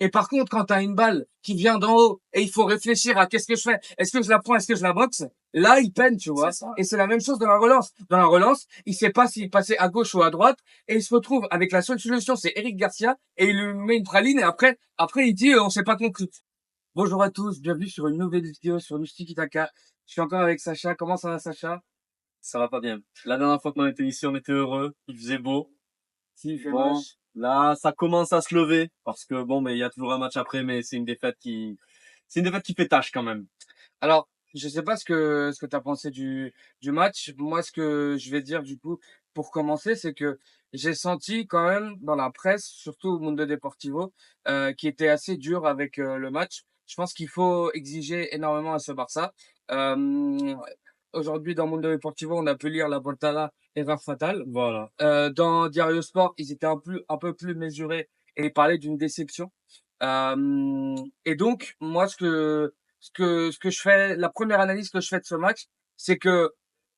Et par contre, quand t'as une balle qui vient d'en haut et il faut réfléchir à qu'est-ce que je fais? Est-ce que je la prends? Est-ce que je la boxe? Là, il peine, tu vois. Et c'est la même chose dans la relance. Dans la relance, il sait pas s'il passait à gauche ou à droite et il se retrouve avec la seule solution, c'est Eric Garcia et il lui met une praline et après, il dit, on s'est pas compris. Bonjour à tous, bienvenue sur une nouvelle vidéo sur le Tiki Taka. Je suis encore avec Sacha. Comment ça va, Sacha? Ça va pas bien. La dernière fois qu'on était ici, on était heureux, il faisait beau. Si, je Bon, moche. là, ça commence à se lever parce que bon, mais il y a toujours un match après, mais c'est une défaite qui fait tâche quand même. Alors, je sais pas ce que t'as pensé du match. Moi, ce que je vais dire du coup pour commencer, c'est que j'ai senti quand même dans la presse, surtout au Mundo Deportivo, qui était assez dur avec le match. Je pense qu'il faut exiger énormément à ce Barça. Euh, Aujourd'hui, dans Mundo Deportivo, on a pu lire la Voltada erreur fatale. Voilà. Dans Diario Sport, ils étaient un peu plus mesurés et ils parlaient d'une déception. Et donc, moi, ce que je fais, la première analyse que je fais de ce match, c'est que,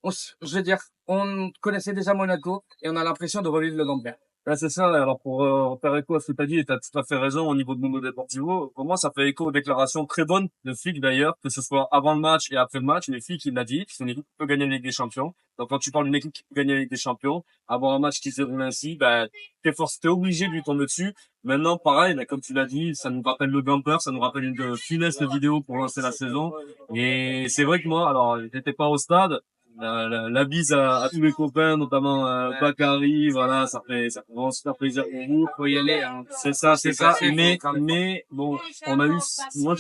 je veux dire, on connaissait déjà Monaco et on a l'impression de revivre le Gambert. Là, c'est ça. Alors, pour faire écho à ce que tu as dit, et tu as tout à fait raison au niveau de Mundo Deportivo, pour moi, ça fait écho aux déclarations très bonnes de Flick d'ailleurs, que ce soit avant le match et après le match. Mais Flick, il l'a dit, c'est une équipe qui peut gagner la Ligue des Champions. Donc, quand tu parles d'une équipe qui peut gagner la Ligue des Champions, avoir un match qui se déroule ainsi, bah, t'es obligé de lui tomber dessus. Maintenant, pareil, là, comme tu l'as dit, ça nous rappelle le Gamper, ça nous rappelle une funeste vidéo pour lancer la saison. Et c'est vrai que moi, alors, j'étais pas au stade, la bise à tous mes copains, notamment Bakary, voilà, ça fait vraiment super plaisir pour vous. Faut y aller, hein. C'est ça, c'est ça. Passé, faut faire le Mais bon, on a eu, moi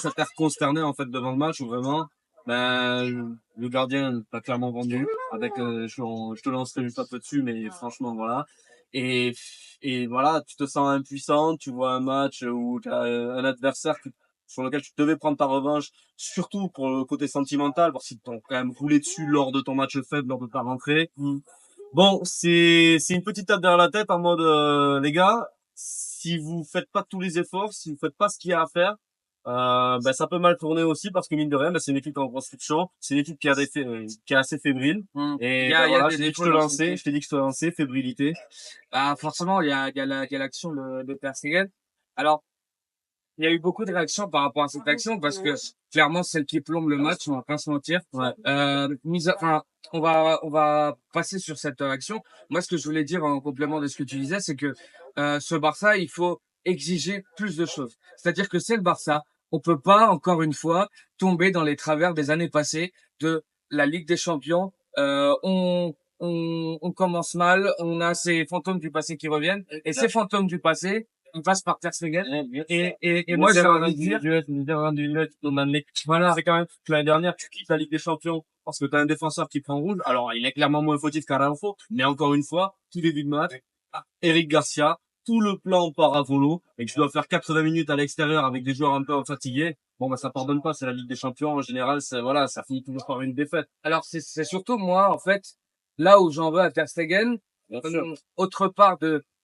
ça t'a consterné en fait devant le match où vraiment, ben le gardien t'a clairement vendu. Avec, je te lancerai juste un peu dessus, mais franchement voilà. Et et voilà, tu te sens impuissant, tu vois un match où tu as un adversaire sur lequel tu devais prendre ta revanche, surtout pour le côté sentimental, parce qu'ils t'ont quand même roulé dessus lors de ton match faible, lors de ta rentrée. Bon, c'est une petite tape derrière la tête en mode les gars, si vous faites pas tous les efforts, si vous faites pas ce qu'il y a à faire, ben ça peut mal tourner aussi parce que mine de rien, ben, c'est une équipe en construction, c'est une équipe qui est assez fébrile. Et ben, Il y a voilà, des je t'ai dit que je défauts te dans cette lançais, équipe. je t'ai dit que je te lançais, fébrilité. Bah, forcément, il y a l'action de Ter Stegen. Alors, il y a eu beaucoup de réactions par rapport à cette action parce que clairement celle qui plombe le match, on va pas se mentir. Ouais. Enfin, on va passer sur cette action. Moi, ce que je voulais dire en complément de ce que tu disais, c'est que ce Barça, il faut exiger plus de choses. C'est-à-dire que c'est le Barça. On peut pas encore une fois tomber dans les travers des années passées de la Ligue des Champions. On commence mal, on a ces fantômes du passé qui reviennent, et ces fantômes du passé, ils passent par Ter Stegen. Et moi, j'ai envie de dire, Voilà. C'est quand même que l'année dernière, tu quittes la Ligue des Champions parce que tu as un défenseur qui prend rouge. Alors, il est clairement moins fautif qu'Araujo, mais encore une fois, tout début de match, Eric Garcia, tout le plan part à volo, et que tu dois faire 80 minutes à l'extérieur avec des joueurs un peu fatigués. Bon, bah, ça pardonne pas, c'est la Ligue des Champions. En général, voilà, ça finit toujours par une défaite. alors c'est surtout moi, en fait, là où j'en veux à Ter Stegen, Bien sûr. autre part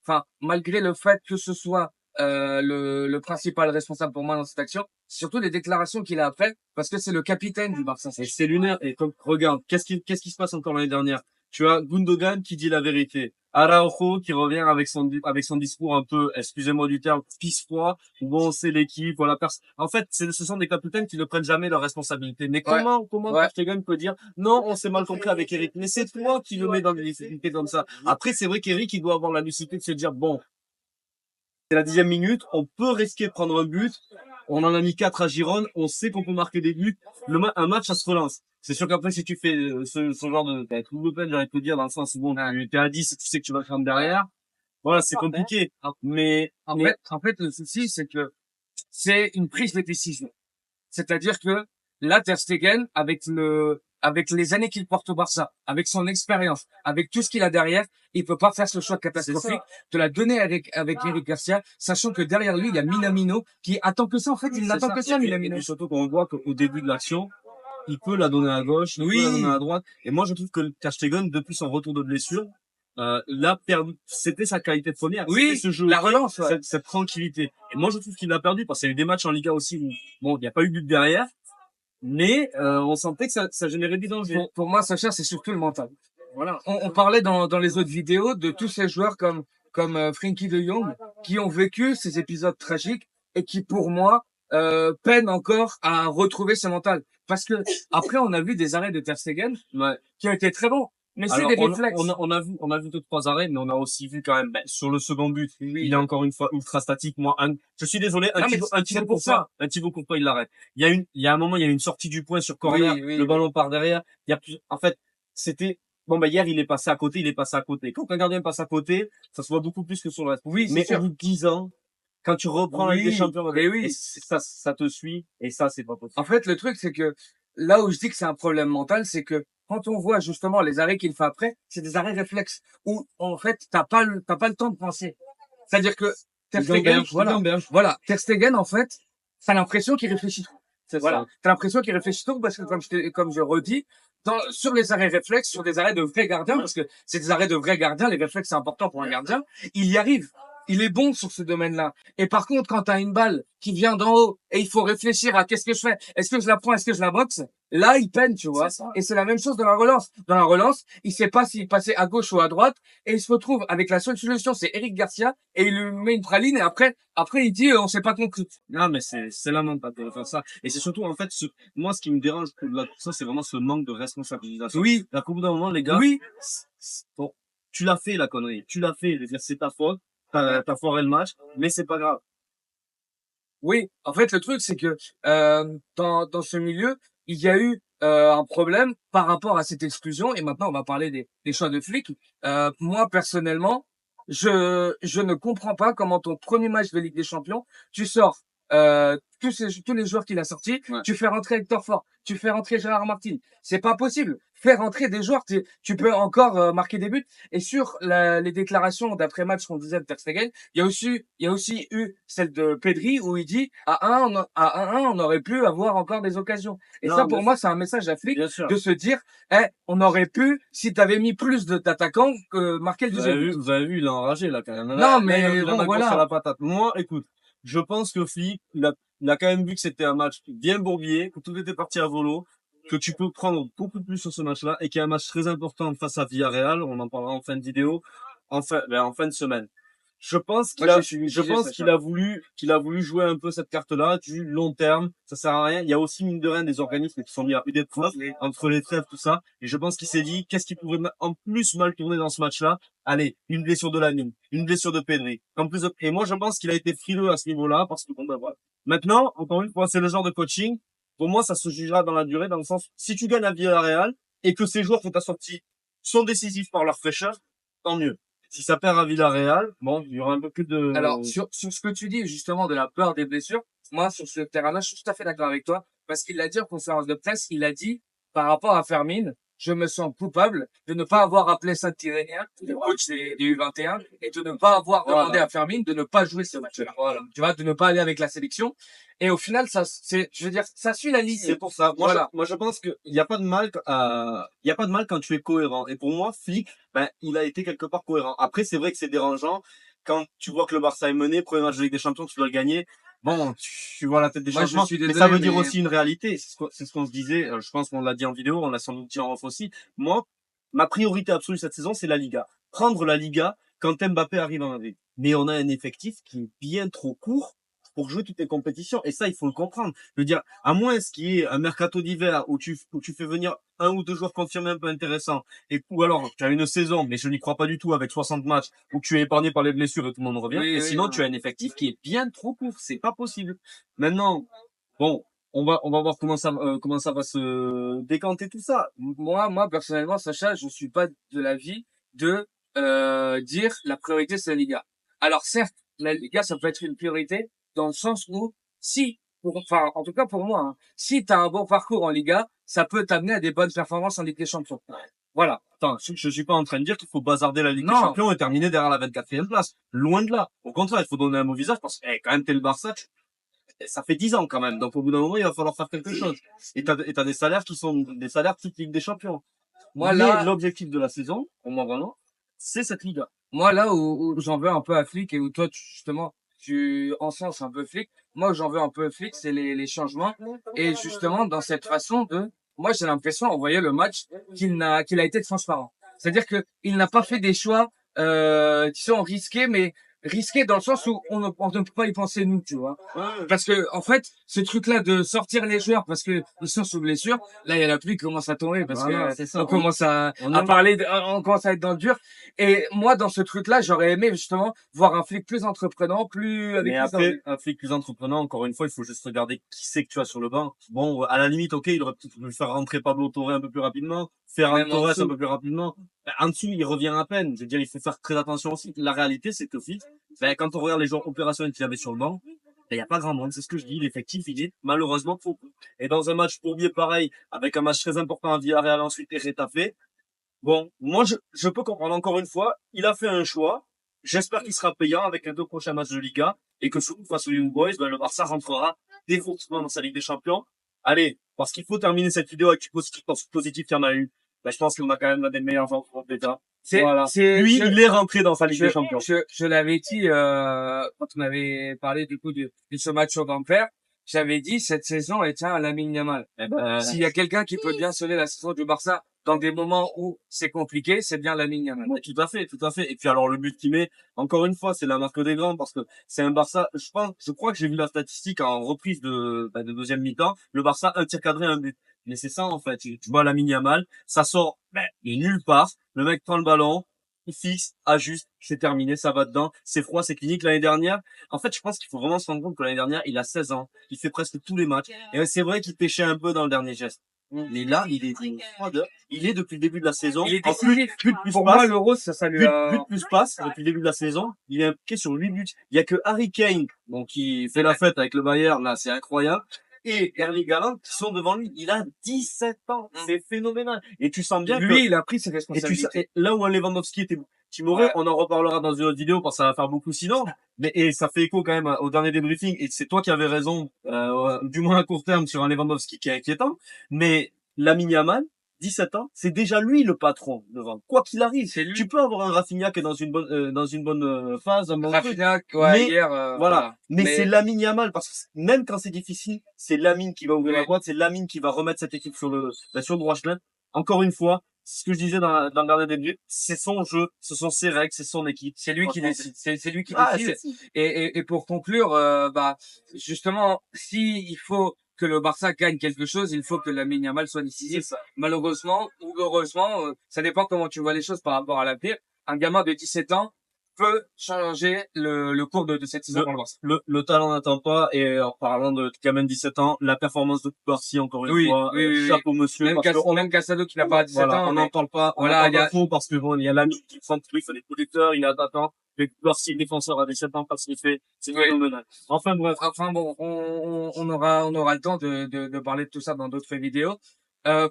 enfin, malgré le fait que ce soit le principal responsable pour moi dans cette action, c'est surtout les déclarations qu'il a faites, parce que c'est le capitaine du Barça. Et c'est lunaire. Et comme, regarde, qu'est-ce qui se passe encore l'année dernière? Tu as Gundogan qui dit la vérité. Araujo qui revient avec son discours un peu, excusez-moi du terme, pisse-froid. Bon, c'est l'équipe, voilà. En fait, ce sont des capitaines qui ne prennent jamais leurs responsabilités. Mais comment Ter Stegen peut dire, non, on s'est mal compris avec Eric. Mais c'est toi qui le mets dans des difficultés comme ça. Après, c'est vrai qu'Eric, il doit avoir la lucidité de se dire, bon, c'est la 10e minute, on peut risquer de prendre un but. On en a mis 4 à Gironne, on sait qu'on peut marquer des buts. Un match, ça se relance. C'est sûr qu'après, si tu fais ce genre de double peine, j'ai envie de te dire, dans le sens où bon, t'es à 10, tu sais que tu vas craindre derrière. Voilà, c'est compliqué. Mais En fait, le souci, c'est que c'est une prise de décision. C'est-à-dire que là, Ter Stegen, avec les années qu'il porte au Barça, avec son expérience, avec tout ce qu'il a derrière, il peut pas faire ce choix catastrophique de la donner avec Eric Garcia, sachant que derrière lui, il y a Minamino qui attend que ça. En fait, il n'attend que ça, Minamino. Et surtout qu'on voit qu'au début de l'action, il peut la donner à gauche, il peut la donner à droite. Et moi, je trouve que Ter Stegen, depuis son retour de blessure, l'a perdu. C'était sa qualité première. Oui, ce jeu, la relance, ouais. cette tranquillité. Et moi, je trouve qu'il l'a perdu parce qu'il y a eu des matchs en Liga aussi où, bon, il n'y a pas eu de but derrière, mais on sentait que ça générait du danger. Pour moi, Sacha, c'est surtout le mental. Voilà. On parlait dans les autres vidéos de tous ces joueurs comme Frenkie de Jong qui ont vécu ces épisodes tragiques et qui, pour moi, peine encore à retrouver ce mental. Parce que après, on a vu des arrêts de Ter Stegen Ouais. qui ont été très bons. Mais c'est Alors, des réflexes. on a vu deux, trois arrêts, mais on a aussi vu quand même, sur le second but, Oui. il est encore une fois ultra statique. Moi, je suis désolé, Non, mais un c'est Thibaut pour ça. Courtois, il l'arrête. Il y a un moment, il y a une sortie du point sur corner, Oui, oui, le oui. ballon part derrière. Il y a plus, en fait, c'était, bon, hier, il est passé à côté, Quand un gardien passe à côté, ça se voit beaucoup plus que sur le reste. Oui, c'est Mais au sûr. bout de 10 ans, quand tu reprends la Ligue des Oui, Champions, mais et oui. ça te suit, et ça, c'est pas possible. En fait, le truc, c'est que là où je dis que c'est un problème mental, c'est que quand on voit justement les arrêts qu'il fait après, c'est des arrêts réflexes où, en fait, t'as pas le temps de penser. C'est-à-dire que Ter Stegen, voilà, Ter Stegen, en fait, t'as l'impression qu'il réfléchit trop. C'est Voilà, ça. t'as l'impression qu'il réfléchit trop parce que comme je redis, sur les arrêts réflexes, sur des arrêts de vrais gardiens, parce que c'est des arrêts de vrais gardiens, les réflexes c'est important pour un gardien, il y arrive. Il est bon sur ce domaine-là. Et par contre, quand t'as une balle qui vient d'en haut et il faut réfléchir à qu'est-ce que je fais, est-ce que je la prends, est-ce que je la boxe, là il peine, tu vois. Et c'est la même chose dans la relance. Dans la relance, il sait pas s'il passait à gauche ou à droite et il se retrouve avec la seule solution, c'est Eric Garcia et il lui met une praline et après il dit on s'est pas compris. Non, mais c'est lamentable de faire ça. Et c'est surtout, en fait, moi, ce qui me dérange au-delà de tout ça, c'est vraiment ce manque de responsabilisation. Oui, Là, qu'au bout d'un moment, les gars, oui, bon, tu l'as fait, la connerie. Tu l'as fait. Je veux dire, c'est ta faute. T'as foiré le match, mais c'est pas grave. oui. En fait, le truc c'est que dans ce milieu, il y a eu un problème par rapport à cette exclusion et maintenant on va parler des choix de flics. Moi personnellement, je ne comprends pas comment ton premier match de Ligue des Champions, tu sors tous les joueurs qu'il a sortis, Ouais. tu fais rentrer Hector Fort, tu fais rentrer Gérard Martin. C'est pas possible. Faire rentrer des joueurs, tu peux encore marquer des buts. Et sur les déclarations d'après-match qu'on disait de Ter Stegen, il y a aussi eu celle de Pedri où il dit à 1 on aurait pu avoir encore des occasions. Et Non, ça, bien pour moi, c'est un message à flic Bien sûr. de se dire, on aurait pu, si t'avais mis plus d'attaquants, marquer le deuxième but. Vous avez vu, il est enragé, là, quand même. Non, Là, mais il en bon, a gros voilà. sur la patate. Moi, écoute, je pense que Flick, il a quand même vu que c'était un match bien bourbier, que tout était parti à volo, que tu peux prendre beaucoup plus sur ce match-là, et qu'il y a un match très important face à Villarreal, on en parlera en fin de vidéo, en fin de semaine. Je pense Moi, je suis je mitigé, pense Sacha. qu'il a voulu jouer un peu cette carte-là, du long terme. Ça sert à rien. Il y a aussi, mine de rien, des organismes qui sont mis à rude épreuve, entre les trêves, tout ça. Et je pense qu'il s'est dit, qu'est-ce qui pourrait en plus mal tourner dans ce match-là? Allez, une blessure de Lamine, une blessure de Pedri. Et moi, je pense qu'il a été frileux à ce niveau-là, parce que bon, ben voilà. Maintenant, encore une fois, c'est le genre de coaching. Pour moi, ça se jugera dans la durée, dans le sens, si tu gagnes à Villarreal, et que ces joueurs que t'as sortis sont décisifs par leur fraîcheur, tant mieux. Si ça perd à Villarreal, bon, il y aura un peu plus de... Alors, sur ce que tu dis, justement, de la peur des blessures, moi, sur ce terrain-là, je suis tout à fait d'accord avec toi, parce qu'il l'a dit en conférence de presse, il a dit, par rapport à Fermine, je me sens coupable de ne pas avoir appelé Saint-Tyrénien, le coach des U21, et de ne pas avoir demandé à Fermine de ne pas jouer ce match-là. Voilà. Tu vois, de ne pas aller avec la sélection. Et au final, je veux dire, ça suit la ligne. C'est pour ça. Voilà. Moi, je pense qu'il n'y a pas de mal il y a pas de mal quand tu es cohérent. Et pour moi, Flick, ben, il a été quelque part cohérent. Après, c'est vrai que c'est dérangeant quand tu vois que le Barça est mené, premier match de Ligue des Champions, tu dois le gagner. Bon, tu vois la tête des Moi, je changements. suis Mais désolé, ça veut dire mais- aussi une réalité. C'est ce qu'on se disait. Je pense qu'on l'a dit en vidéo, on l'a sans doute dit en off aussi. Moi, ma priorité absolue cette saison, c'est la Liga. Prendre la Liga quand Mbappé arrive en Madrid. Mais on a un effectif qui est bien trop court pour jouer toutes les compétitions. Et ça, il faut le comprendre. Je veux dire, à moins ce qui est un mercato d'hiver où tu fais venir un ou deux joueurs confirmés un peu intéressants, ou alors tu as une saison, mais je n'y crois pas du tout, avec 60 matchs, où tu es épargné par les blessures et tout le monde revient. Oui, Et oui, sinon, non. tu as un effectif qui est bien trop court. C'est pas possible. Maintenant, bon, on va voir comment ça va se décanter tout ça. Moi, personnellement, Sacha, je suis pas de l'avis de dire la priorité c'est la Liga. Alors certes, la Liga ça peut être une priorité dans le sens où enfin en tout cas pour moi, hein, si tu as un bon parcours en Liga, ça peut t'amener à des bonnes performances en Ligue des Champions. Voilà. Attends, je suis pas en train de dire qu'il faut bazarder la Ligue des Non. Champions et terminer derrière la 24e place. Loin de là. Au contraire, il faut donner un beau visage parce que, quand même, t'es le Barça, ça fait 10 ans quand même. Donc, au bout d'un moment, il va falloir faire quelque chose. Et t'as des salaires qui sont des salaires type Ligue des Champions. Moi Mais là, l'objectif de la saison, pour moi vraiment, c'est cette Liga. moi là où j'en veux un peu à Flick et où toi justement tu encenses un peu Flick, moi où j'en veux un peu à Flick, c'est les changements et justement dans cette façon de, moi j'ai l'impression en voyant le match qu'il a été transparent. C'est-à-dire que il n'a pas fait des choix qui sont risqués, mais risqué dans le sens où on ne peut pas y penser nous, tu vois. Ouais. Parce que, en fait, ce truc-là de sortir les joueurs parce que ils sont sous blessure, là, il y a la pluie qui commence à tomber parce Voilà, que c'est ça. on commence On à est parler, on commence à être dans le dur. Et moi, dans ce truc-là, j'aurais aimé justement voir un flic plus entreprenant, plus avec Mais plus après, d'envie. un flic plus entreprenant, encore une fois, il faut juste regarder qui c'est que tu as sur le banc. Bon, à la limite, ok, il aurait peut-être pu faire rentrer Pablo Torre un peu plus rapidement, Ferran Même en Torres un dessous. peu plus rapidement. Ben, en dessous, il revient à peine. Je veux dire, il faut faire très attention aussi. La réalité, c'est que Flick, ben, quand on regarde les joueurs opérationnels qu'il avait sur le banc, ben, il n'y a pas grand monde. C'est ce que je dis. L'effectif, il est malheureusement trop peu. Et dans un match Bourbier pareil, avec un match très important à Villarreal ensuite et Retafe, bon, moi, je peux comprendre encore une fois. Il a fait un choix. J'espère qu'il sera payant avec les 2 prochains matchs de Liga et que surtout face aux Young Boys, ben, le Barça rentrera définitivement dans sa Ligue des Champions. Allez, parce qu'il faut terminer cette vidéo avec du positif qu'il y en a eu. Ben, je pense qu'on a quand même l'un des meilleurs joueurs d'État. Voilà. Lui, il est rentré dans sa Ligue des Champions. Je l'avais dit, quand on avait parlé du coup de ce match sur d'Ampère, j'avais dit cette saison est un Lamine Yamal. Eh ben, S'il y a quelqu'un qui peut bien sauver la saison du Barça dans des moments où c'est compliqué, c'est bien Lamine Yamal. ouais, tout à fait, tout à fait. Et puis alors le but qu'il met, encore une fois, c'est la marque des grands parce que c'est un Barça. Je crois que j'ai vu la statistique en reprise de deuxième mi-temps. Le Barça un tir cadré, un but. Mais c'est ça en fait. Tu vois Lamine Yamal, ça sort de nulle part. Le mec prend le ballon, il fixe, ajuste, c'est terminé, ça va dedans. C'est froid, c'est clinique. L'année dernière, en fait, je pense qu'il faut vraiment se rendre compte que l'année dernière, il a 16 ans, il fait presque tous les matchs. Et c'est vrai qu'il pêchait un peu dans le dernier geste. Mais là, il est depuis le début de la saison. Il est En plus, décisif. but plus Pour passe, moi, l'Euro, ça lui a... but plus passe depuis le début de la saison. Il est impliqué sur 8 buts. Il y a que Harry Kane, donc qui fait la fête avec le Bayern, là, c'est incroyable. Et Erling Haaland qui sont devant lui. Il a 17 ans. C'est phénoménal. Et tu sens bien que, Lui, il a pris ses et responsabilités. et là où un Lewandowski était timoré, Ouais. on en reparlera dans une autre vidéo parce que ça va faire beaucoup sinon. Mais, et ça fait écho quand même au dernier débriefing. Et c'est toi qui avais raison, du moins à court terme sur un Lewandowski qui est inquiétant. Mais Lamine Yamal, 17 ans, c'est déjà lui le patron devant. Quoi qu'il arrive, C'est lui. tu peux avoir un Rafinha qui est dans une bonne phase, un bon truc. Rafinha, ouais, Mais, hier, voilà. Mais Mais c'est Lamine Yamal parce que même quand c'est difficile, c'est Lamine qui va ouvrir la Ouais. boîte, c'est Lamine qui va remettre cette équipe sur le droit chemin. Encore une fois, ce que je disais dans le dernier début, c'est son jeu, ce sont ses règles, c'est son équipe. c'est lui qui décide. C'est lui qui Ah, décide. Et pour conclure, bah, justement, si il faut que le Barça gagne quelque chose, il faut que Lamine Yamal soit c'est décisif. ça. Malheureusement ou heureusement, ça dépend comment tu vois les choses par rapport à l'avenir. Un gamin de 17 ans peut changer le cours de cette saison Le, dans le Barça. le talent n'attend pas, et en parlant de gamin de 17 ans, la performance de Barcy, encore une Oui, fois, oui, oui, oui. chapeau monsieur, Même, parce qu'on même Casado qui n'a pas 17 voilà, ans, on n'en mais parle pas, on voilà, en parle il y pas a, trop parce que bon, il y a l'ami qui prend il fait des producteurs, il est attaquant, mais Barcy, défenseur à 17 ans, parce qu'il fait, c'est oui. phénoménal. Enfin bref, Enfin bon, on aura le temps de parler de tout ça dans d'autres vidéos.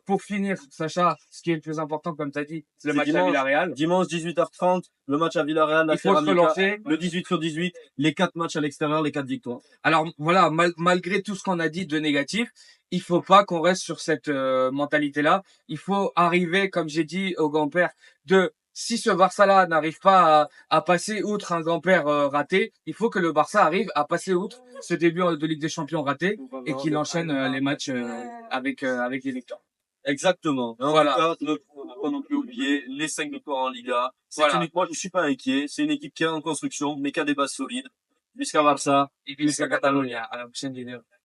Pour finir, Sacha, ce qui est le plus important, comme tu as dit, c'est le c'est match à Villarreal. dimanche 18h30, le match à Villarreal, la Il faut se Ceramica, relancer. le 18/18, les 4 matchs à l'extérieur, les 4 victoires. Alors voilà, malgré tout ce qu'on a dit de négatif, il faut pas qu'on reste sur cette mentalité-là. Il faut arriver, comme j'ai dit au grand-père, si ce Barça-là n'arrive pas à passer outre un grand-père raté, il faut que le Barça arrive à passer outre ce début de Ligue des Champions raté et qu'il enchaîne les matchs avec les victoires. Exactement. En Voilà. tout cas, ne faut pas non plus oublier les 5 victoires en Liga. C'est Voilà. une équipe, moi, je suis pas inquiet. C'est une équipe qui est en construction, mais qui a des bases solides. Jusqu'à Barça. Et puis jusqu'à Catalogne, à la prochaine vidéo.